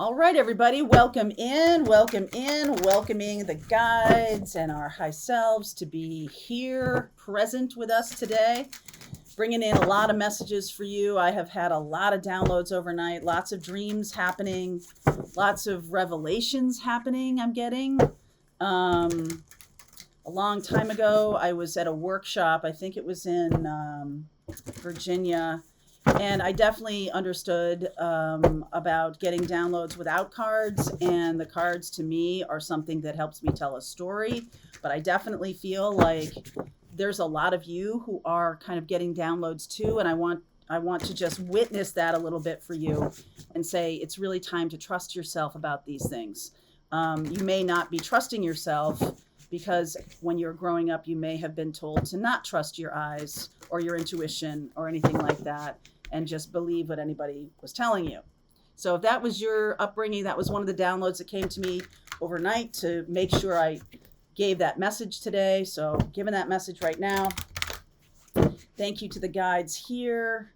All right, everybody, welcoming the guides and our high selves to be here present with us today, bringing in a lot of messages for you. I have had a lot of downloads overnight, lots of dreams happening, lots of revelations happening. I'm getting. A long time ago, I was at a workshop. I think it was in Virginia. And I definitely understood about getting downloads without cards. And the cards to me are something that helps me tell a story. But I definitely feel like there's a lot of you who are kind of getting downloads too. And I want to just witness that a little bit for you and say it's really time to trust yourself about these things. You may not be trusting yourself because when you're growing up, you may have been told to not trust your eyes or your intuition or anything like that, and just believe what anybody was telling you. So if that was your upbringing, that was one of the downloads that came to me overnight to make sure I gave that message today. So giving that message right now. Thank you to the guides here.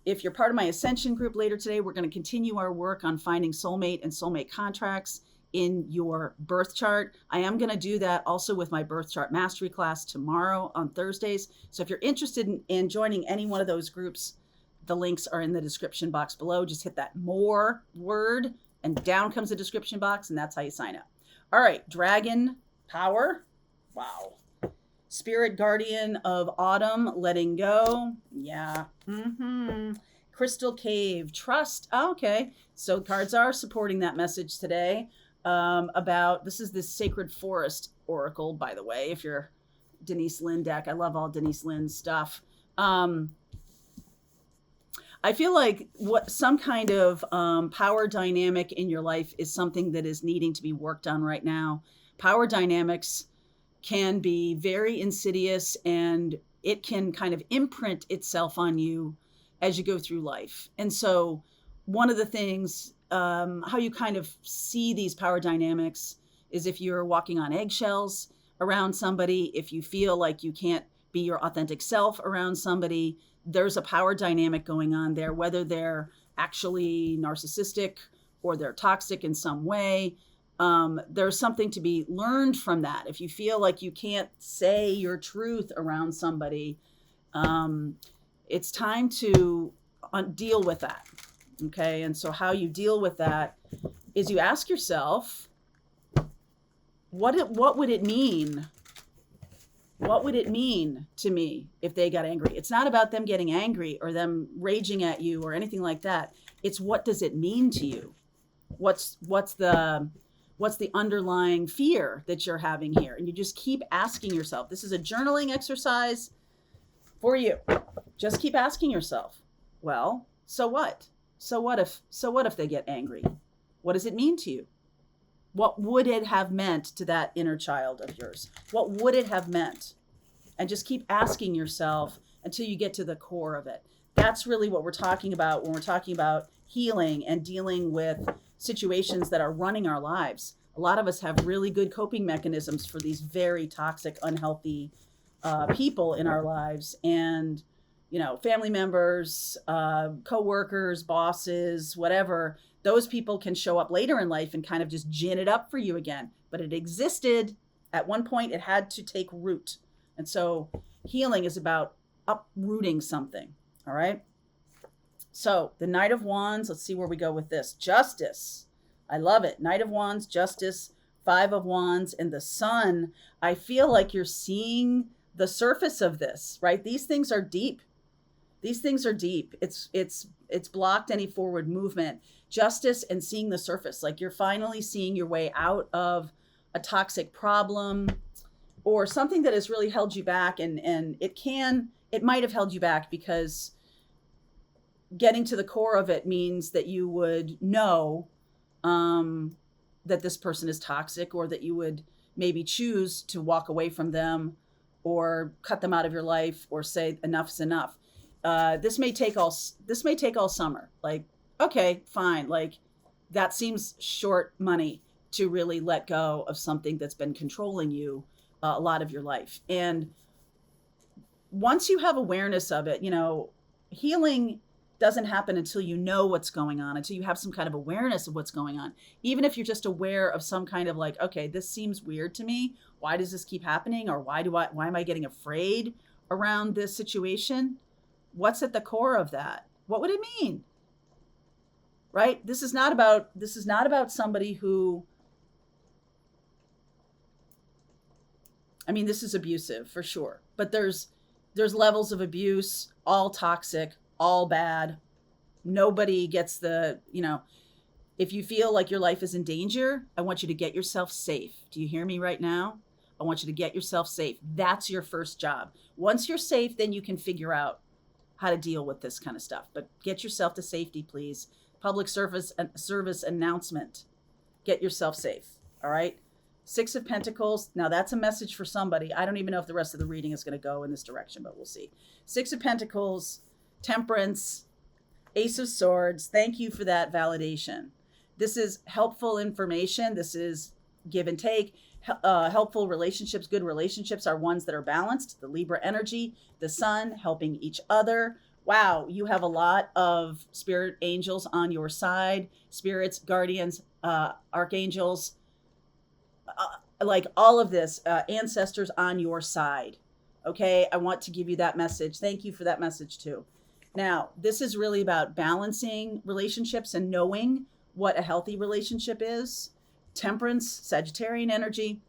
If you're part of my Ascension group later today, we're going to continue our work on finding soulmate and soulmate contracts in your birth chart. I am going to do that also with my birth chart mastery class tomorrow on Thursdays. So if you're interested in joining any one of those groups, the links are in the description box below. Just hit that more word and down comes the description box, and that's how you sign up. All right, Dragon Power. Wow. Spirit Guardian of Autumn, letting go. Yeah. Crystal Cave, trust. Oh, okay. So cards are supporting that message today. This is the Sacred Forest Oracle, by the way, if you're Denise Lynn deck. I love all Denise Lynn's stuff. I feel like some kind of power dynamic in your life is something that is needing to be worked on right now. Power dynamics can be very insidious, and it can kind of imprint itself on you as you go through life. And so one of the things, how you kind of see these power dynamics is if you're walking on eggshells around somebody, if you feel like you can't be your authentic self around somebody, there's a power dynamic going on there, whether they're actually narcissistic or they're toxic in some way. There's something to be learned from that. If you feel like you can't say your truth around somebody, it's time to deal with that. Okay. And so how you deal with that is you ask yourself, what would it mean? What would it mean to me if they got angry? It's not about them getting angry or them raging at you or anything like that. It's what does it mean to you? What's the underlying fear that you're having here? And you just keep asking yourself. This is a journaling exercise for you. Just keep asking yourself, well, so what? So what if they get angry? What does it mean to you? What would it have meant to that inner child of yours? What would it have meant? And just keep asking yourself until you get to the core of it. That's really what we're talking about when we're talking about healing and dealing with situations that are running our lives. A lot of us have really good coping mechanisms for these very toxic, unhealthy people in our lives. And, family members, co-workers, bosses, whatever, those people can show up later in life and kind of just gin it up for you again. But it existed at one point. It had to take root. And so healing is about uprooting something. All right. So the Knight of Wands, let's see where we go with this. Justice. I love it. Knight of Wands, Justice, Five of Wands, and the Sun. I feel like you're seeing the surface of this, right? These things are deep. These things are deep. It's blocked any forward movement. Justice and seeing the surface, like you're finally seeing your way out of a toxic problem or something that has really held you back. And it might have held you back because getting to the core of it means that you would know that this person is toxic, or that you would maybe choose to walk away from them or cut them out of your life or say enough's enough. This may take all summer. Like, okay, fine. Like, that seems short money to really let go of something that's been controlling you a lot of your life. And once you have awareness of it, healing doesn't happen until you know what's going on, until you have some kind of awareness of what's going on. Even if you're just aware of some kind of like, okay, this seems weird to me. Why does this keep happening? Or why am I getting afraid around this situation? What's at the core of that? What would it mean? Right? This is not about somebody who, I mean, this is abusive for sure, but there's levels of abuse, all toxic, all bad. Nobody gets if you feel like your life is in danger, I want you to get yourself safe. Do you hear me right now? I want you to get yourself safe. That's your first job. Once you're safe, then you can figure out how to deal with this kind of stuff. But get yourself to safety, please. Public service announcement. Get yourself safe. All right. 6 of Pentacles. Now that's a message for somebody. I don't even know if the rest of the reading is going to go in this direction, but we'll see. 6 of Pentacles, Temperance, Ace of Swords. Thank you for that validation. This is helpful information. This is give and take. Helpful relationships, good relationships are ones that are balanced. The Libra energy, the sun, helping each other. Wow, you have a lot of spirit angels on your side. Spirits, guardians, archangels, like all of this, ancestors on your side. Okay, I want to give you that message. Thank you for that message too. Now, this is really about balancing relationships and knowing what a healthy relationship is. Temperance, Sagittarian energy,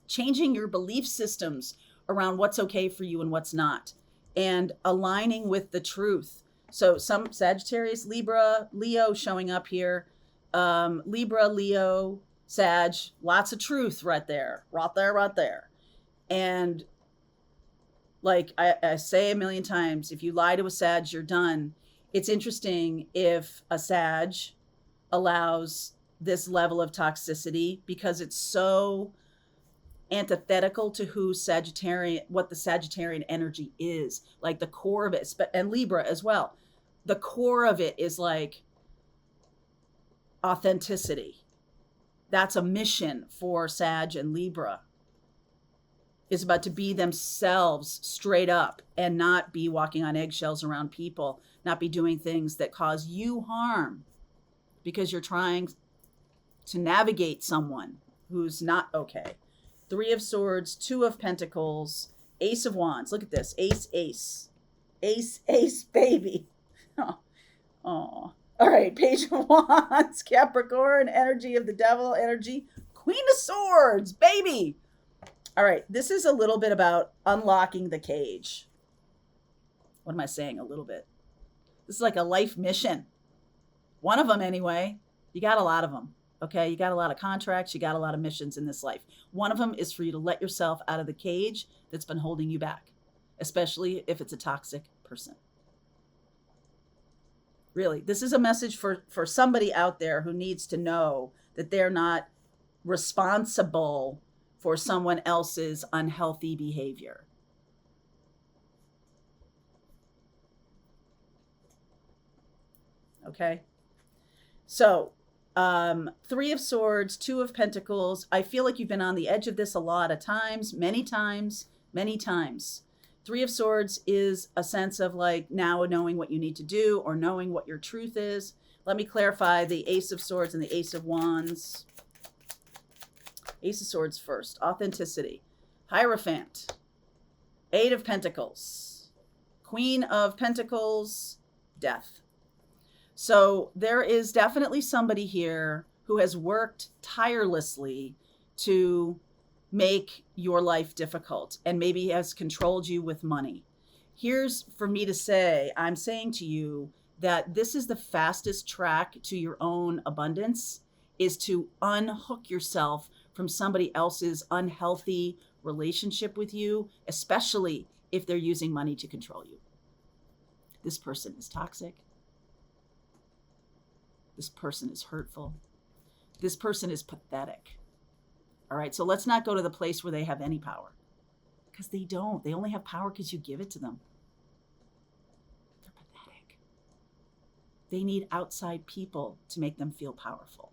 changing your belief systems around what's okay for you and what's not, and aligning with the truth. So some Sagittarius, Libra, Leo showing up here. Libra, Leo, Sag, lots of truth right there. And like I say a million times, if you lie to a Sag, you're done. It's interesting if a Sag allows this level of toxicity because it's so antithetical to what the Sagittarian energy is, like the core of it, and Libra as well. The core of it is like authenticity. That's a mission for Sag and Libra. Is about to be themselves straight up and not be walking on eggshells around people, not be doing things that cause you harm because you're trying to navigate someone who's not okay. 3 of Swords, 2 of Pentacles, Ace of Wands. Look at this. Ace, baby. Oh. All right. Page of Wands, Capricorn, energy of the devil, energy. Queen of Swords, baby. All right. This is a little bit about unlocking the cage. What am I saying? A little bit. This is like a life mission. One of them, anyway. You got a lot of them. Okay, you got a lot of contracts, you got a lot of missions in this life. One of them is for you to let yourself out of the cage that's been holding you back, especially if it's a toxic person. Really, this is a message for somebody out there who needs to know that they're not responsible for someone else's unhealthy behavior. Okay, so 3 of Swords, 2 of Pentacles. I feel like you've been on the edge of this a lot of times, many times. 3 of Swords is a sense of like now knowing what you need to do or knowing what your truth is. Let me clarify the Ace of Swords and the Ace of Wands. Ace of Swords first, authenticity. Hierophant, 8 of Pentacles, Queen of Pentacles, death. So there is definitely somebody here who has worked tirelessly to make your life difficult and maybe has controlled you with money. Here's for me to say, I'm saying to you that this is the fastest track to your own abundance, is to unhook yourself from somebody else's unhealthy relationship with you, especially if they're using money to control you. This person is toxic. This person is hurtful. This person is pathetic. All right, so let's not go to the place where they have any power, because they don't. They only have power because you give it to them. They're pathetic. They need outside people to make them feel powerful.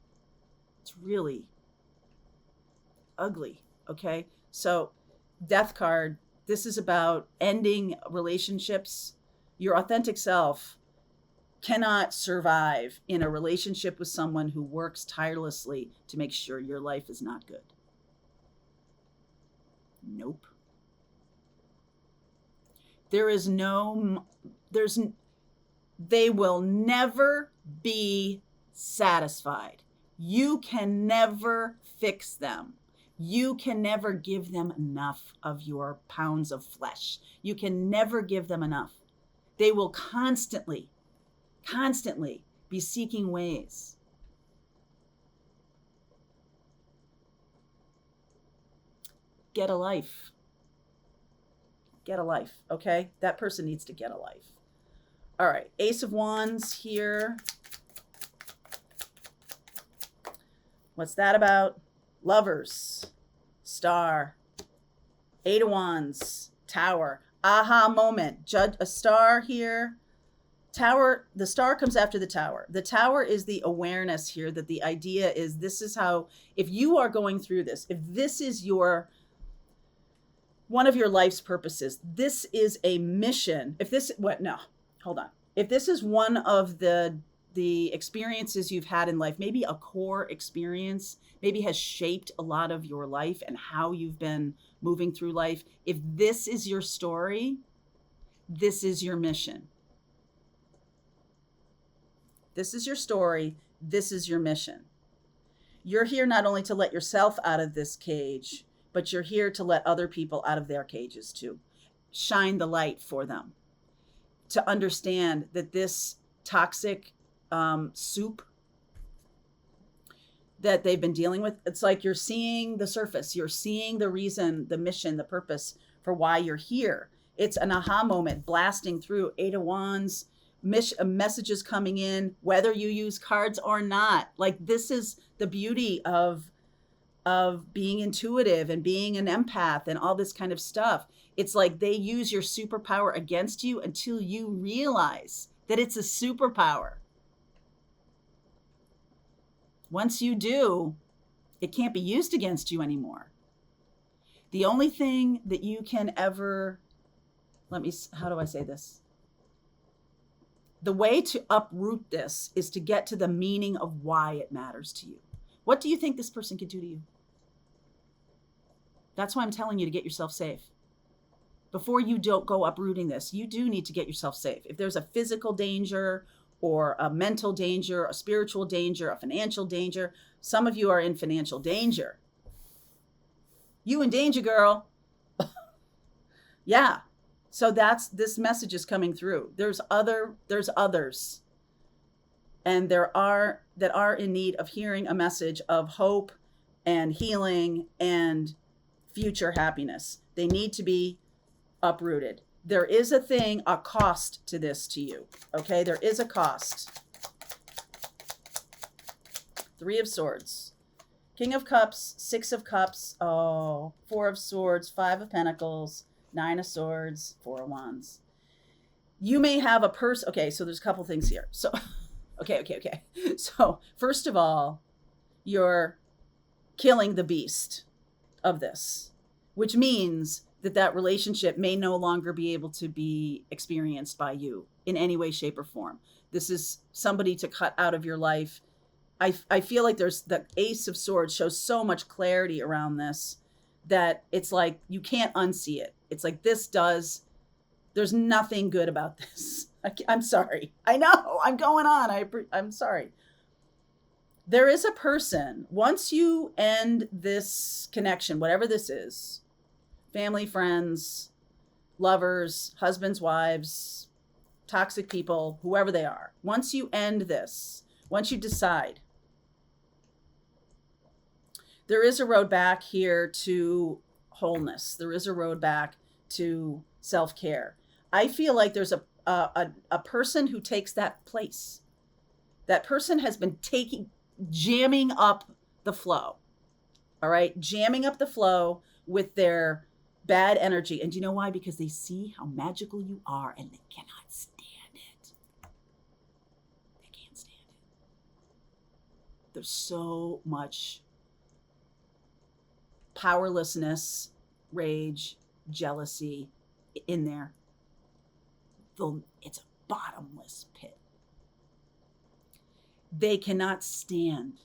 It's really ugly, okay? So death card, this is about ending relationships. Your authentic self cannot survive in a relationship with someone who works tirelessly to make sure your life is not good. Nope. They will never be satisfied. You can never fix them. You can never give them enough of your pounds of flesh. You can never give them enough. They will constantly be seeking ways. Get a life. Get a life, okay? That person needs to get a life. All right, Ace of Wands here. What's that about? Lovers, Star, Eight of Wands, Tower, aha moment, judge a star here. Tower, the star comes after the tower. The tower is the awareness here that the idea is this is how, if you are going through this, if this is one of your life's purposes, this is a mission. If this, hold on. If this is one of the experiences you've had in life, maybe a core experience, maybe has shaped a lot of your life and how you've been moving through life. If this is your story, this is your mission. This is your story. This is your mission. You're here not only to let yourself out of this cage, but you're here to let other people out of their cages too. Shine the light for them. To understand that this toxic soup that they've been dealing with, it's like you're seeing the surface. You're seeing the reason, the mission, the purpose for why you're here. It's an aha moment blasting through. Eight of Wands, messages coming in, whether you use cards or not. Like, this is the beauty of being intuitive and being an empath and all this kind of stuff. It's like they use your superpower against you until you realize that it's a superpower. Once you do, it can't be used against you anymore. The only thing that you can ever, how do I say this? The way to uproot this is to get to the meaning of why it matters to you. What do you think this person could do to you? That's why I'm telling you to get yourself safe. Before you don't go uprooting this, you do need to get yourself safe. If there's a physical danger or a mental danger, a spiritual danger, a financial danger, some of you are in financial danger. You in danger, girl. Yeah. So this message is coming through. There's others. And that are in need of hearing a message of hope and healing and future happiness. They need to be uprooted. There is a cost to this to you. Okay, there is a cost. Three of Swords, King of Cups, Six of Cups, Four of Swords, Five of Pentacles, Nine of Swords, Four of Wands. You may have a person. Okay, so there's a couple things here. So, okay. So first of all, you're killing the beast of this, which means that relationship may no longer be able to be experienced by you in any way, shape, or form. This is somebody to cut out of your life. I feel like there's the Ace of Swords shows so much clarity around this that it's like you can't unsee it. It's like there's nothing good about this. I'm sorry. I know I'm going on. I'm sorry. There is a person, once you end this connection, whatever this is, family, friends, lovers, husbands, wives, toxic people, whoever they are. Once you end this, once you decide, there is a road back here to wholeness. There is a road back to self-care. I feel like there's a person who takes that place. That person has been jamming up the flow. All right? Jamming up the flow with their bad energy. And do you know why? Because they see how magical you are and they cannot stand it. They can't stand it. There's so much powerlessness, rage, jealousy in there. It's a bottomless pit. They cannot stand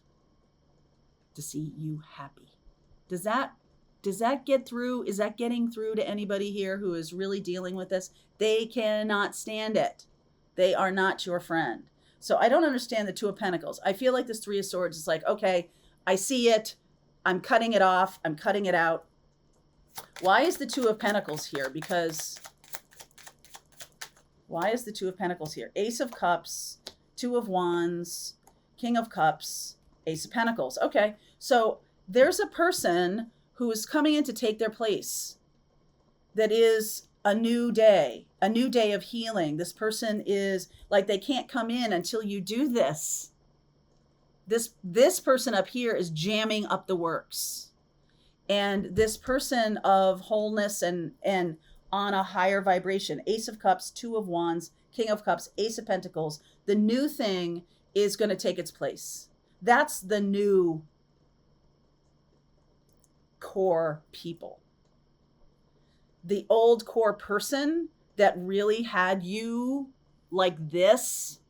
to see you happy. Does that get through? Is that getting through to anybody here who is really dealing with this? They cannot stand it. They are not your friend. So I don't understand the Two of Pentacles. I feel like this Three of Swords is like, okay, I see it. I'm cutting it off. I'm cutting it out. Why is the Two of Pentacles here? Because why is the Two of Pentacles here? Ace of Cups, Two of Wands, King of Cups, Ace of Pentacles. Okay, so there's a person who is coming in to take their place. That is a new day of healing. This person is like, they can't come in until you do this. This person up here is jamming up the works. And this person of wholeness and on a higher vibration, Ace of Cups, Two of Wands, King of Cups, Ace of Pentacles, the new thing is going to take its place. That's the new core people. The old core person that really had you like this,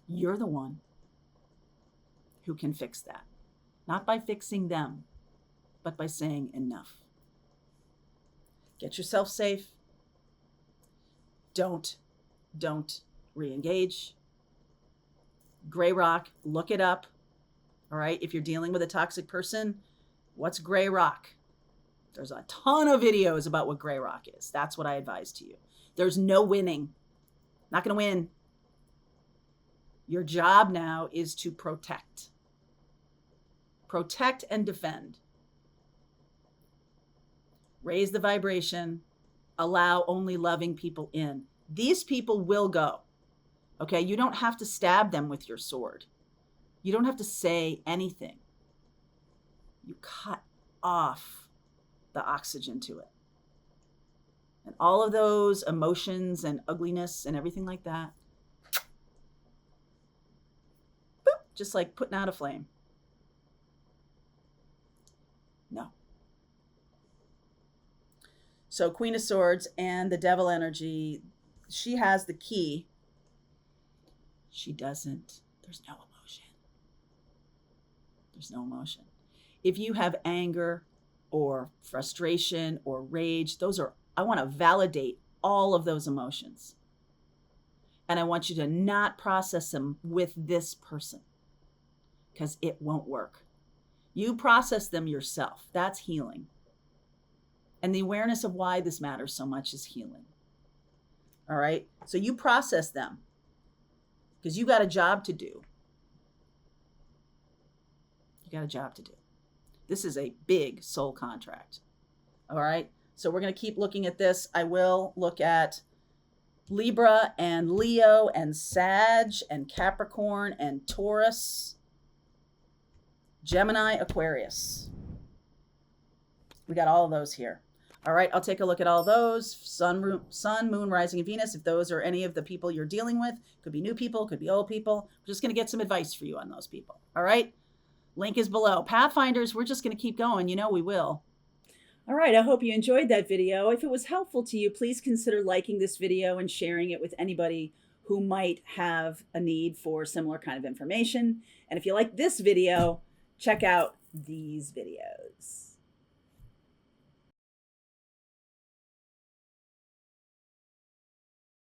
you're the one who can fix that. Not by fixing them, but by saying enough. Get yourself safe. Don't re-engage. Gray rock, look it up. All right, if you're dealing with a toxic person, what's gray rock? There's a ton of videos about what gray rock is. That's what I advise to you. There's no winning. Not going to win. Your job now is to protect. Protect and defend. Raise the vibration. Allow only loving people in. These people will go. Okay, you don't have to stab them with your sword. You don't have to say anything. You cut off the oxygen to it. And all of those emotions and ugliness and everything like that, boop, just like putting out a flame. No. So Queen of Swords and the Devil energy, she has the key. She doesn't. There's no emotion. There's no emotion. If you have anger or frustration or rage, I want to validate all of those emotions. And I want you to not process them with this person because it won't work. You process them yourself. That's healing. And the awareness of why this matters so much is healing. All right? So you process them because you got a job to do. You got a job to do. This is a big soul contract. All right. So we're going to keep looking at this. I will look at Libra and Leo and Sag and Capricorn and Taurus, Gemini, Aquarius. We got all of those here. All right. I'll take a look at all those. Sun, Moon, Rising, and Venus. If those are any of the people you're dealing with, could be new people, could be old people. I'm just going to get some advice for you on those people. All right. Link is below. Pathfinders, we're just going to keep going. You know we will. All right, I hope you enjoyed that video. If it was helpful to you, please consider liking this video and sharing it with anybody who might have a need for similar kind of information. And if you like this video, check out these videos.